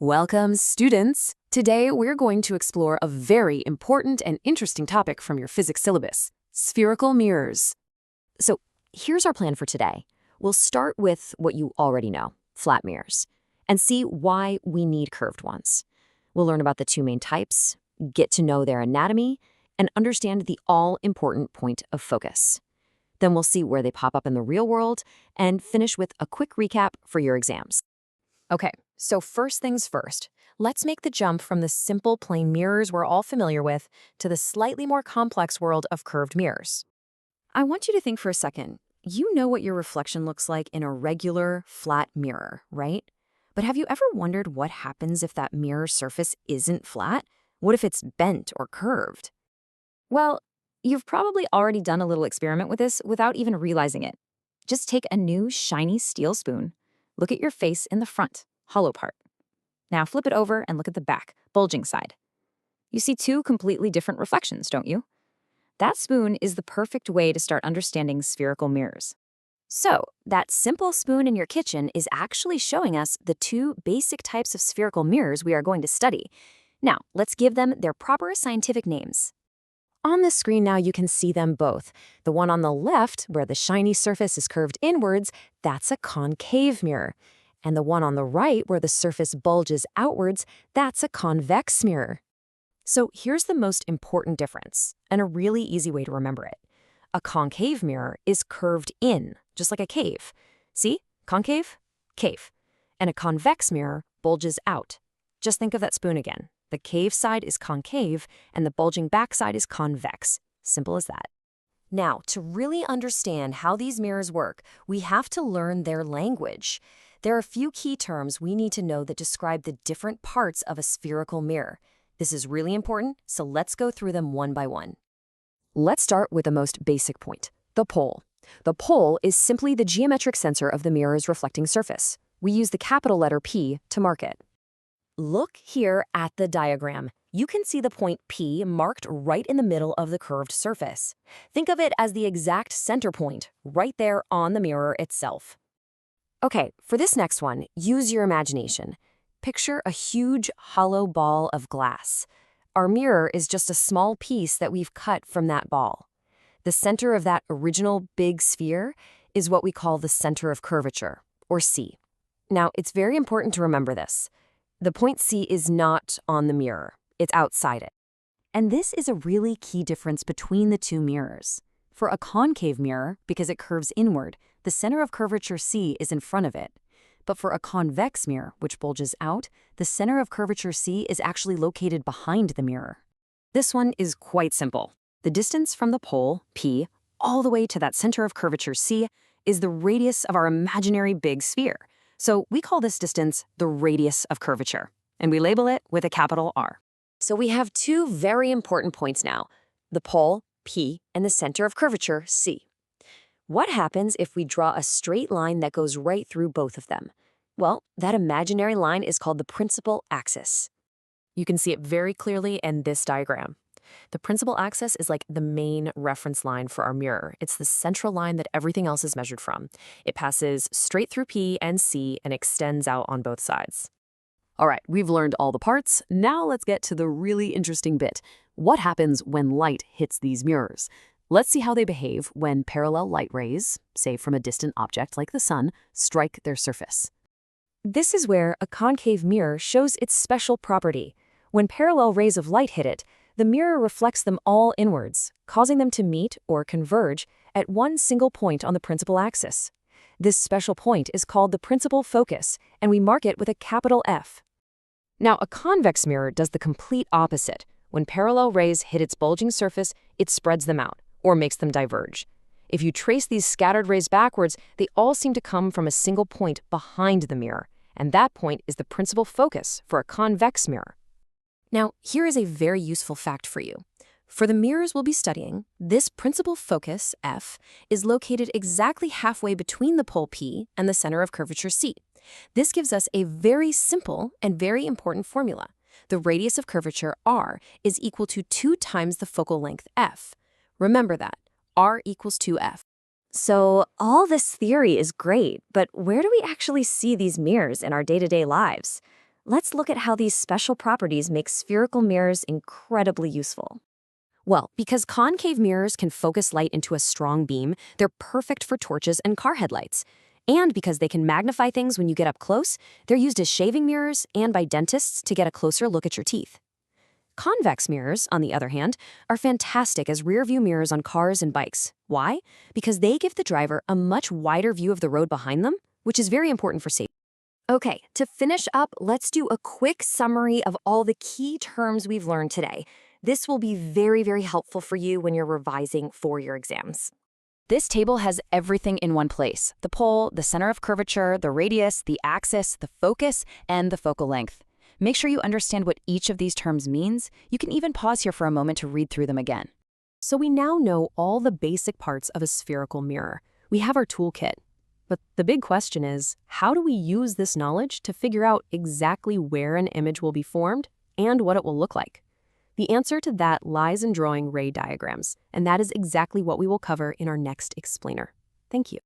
Welcome, students! Today, we're going to explore a very important and interesting topic from your physics syllabus, spherical mirrors. So, here's our plan for today. We'll start with what you already know, flat mirrors, and see why we need curved ones. We'll learn about the two main types, get to know their anatomy, and understand the all-important point of focus. Then we'll see where they pop up in the real world, and finish with a quick recap for your exams. Okay, so first things first, let's make the jump from the simple plain mirrors we're all familiar with to the slightly more complex world of curved mirrors. I want you to think for a second. You know what your reflection looks like in a regular, flat mirror, right? But have you ever wondered what happens if that mirror surface isn't flat? What if it's bent or curved? Well, you've probably already done a little experiment with this without even realizing it. Just take a new shiny steel spoon. Look at your face in the front, hollow part. Now flip it over and look at the back, bulging side. You see two completely different reflections, don't you? That spoon is the perfect way to start understanding spherical mirrors. So, that simple spoon in your kitchen is actually showing us the two basic types of spherical mirrors we are going to study. Now, let's give them their proper scientific names. On the screen now you can see them both. The one on the left, where the shiny surface is curved inwards, that's a concave mirror. And the one on the right, where the surface bulges outwards, that's a convex mirror. So here's the most important difference, and a really easy way to remember it. A concave mirror is curved in, just like a cave. See? Concave? Cave. And a convex mirror bulges out. Just think of that spoon again. The cave side is concave, and the bulging back side is convex. Simple as that. Now, to really understand how these mirrors work, we have to learn their language. There are a few key terms we need to know that describe the different parts of a spherical mirror. This is really important, so let's go through them one by one. Let's start with the most basic point, the pole. The pole is simply the geometric center of the mirror's reflecting surface. We use the capital letter P to mark it. Look here at the diagram. You can see the point P marked right in the middle of the curved surface. Think of it as the exact center point, right there on the mirror itself. Okay, for this next one, use your imagination. Picture a huge, hollow ball of glass. Our mirror is just a small piece that we've cut from that ball. The center of that original big sphere is what we call the center of curvature, or C. Now, it's very important to remember this. The point C is not on the mirror. It's outside it. And this is a really key difference between the two mirrors. For a concave mirror, because it curves inward, the center of curvature C is in front of it. But for a convex mirror, which bulges out, the center of curvature C is actually located behind the mirror. This one is quite simple. The distance from the pole, P, all the way to that center of curvature C is the radius of our imaginary big sphere. So we call this distance the radius of curvature, and we label it with a capital R. So we have two very important points now, the pole, P, and the center of curvature, C. What happens if we draw a straight line that goes right through both of them? Well, that imaginary line is called the principal axis. You can see it very clearly in this diagram. The principal axis is like the main reference line for our mirror. It's the central line that everything else is measured from. It passes straight through P and C and extends out on both sides. All right, we've learned all the parts. Now let's get to the really interesting bit. What happens when light hits these mirrors? Let's see how they behave when parallel light rays, say from a distant object like the sun, strike their surface. This is where a concave mirror shows its special property. When parallel rays of light hit it, the mirror reflects them all inwards, causing them to meet or converge at one single point on the principal axis. This special point is called the principal focus, and we mark it with a capital F. Now, a convex mirror does the complete opposite. When parallel rays hit its bulging surface, it spreads them out, or makes them diverge. If you trace these scattered rays backwards, they all seem to come from a single point behind the mirror, and that point is the principal focus for a convex mirror. Now, here is a very useful fact for you. For the mirrors we'll be studying, this principal focus, F, is located exactly halfway between the pole P and the center of curvature C. This gives us a very simple and very important formula. The radius of curvature, R, is equal to 2 times the focal length, F. Remember that, R equals 2F. So all this theory is great, but where do we actually see these mirrors in our day-to-day lives? Let's look at how these special properties make spherical mirrors incredibly useful. Well, because concave mirrors can focus light into a strong beam, they're perfect for torches and car headlights. And because they can magnify things when you get up close, they're used as shaving mirrors and by dentists to get a closer look at your teeth. Convex mirrors, on the other hand, are fantastic as rear-view mirrors on cars and bikes. Why? Because they give the driver a much wider view of the road behind them, which is very important for safety. Okay, to finish up, let's do a quick summary of all the key terms we've learned today. This will be very, very helpful for you when you're revising for your exams. This table has everything in one place: the pole, the center of curvature, the radius, the axis, the focus, and the focal length. Make sure you understand what each of these terms means. You can even pause here for a moment to read through them again. So we now know all the basic parts of a spherical mirror. We have our toolkit. But the big question is, how do we use this knowledge to figure out exactly where an image will be formed and what it will look like? The answer to that lies in drawing ray diagrams, and that is exactly what we will cover in our next explainer. Thank you.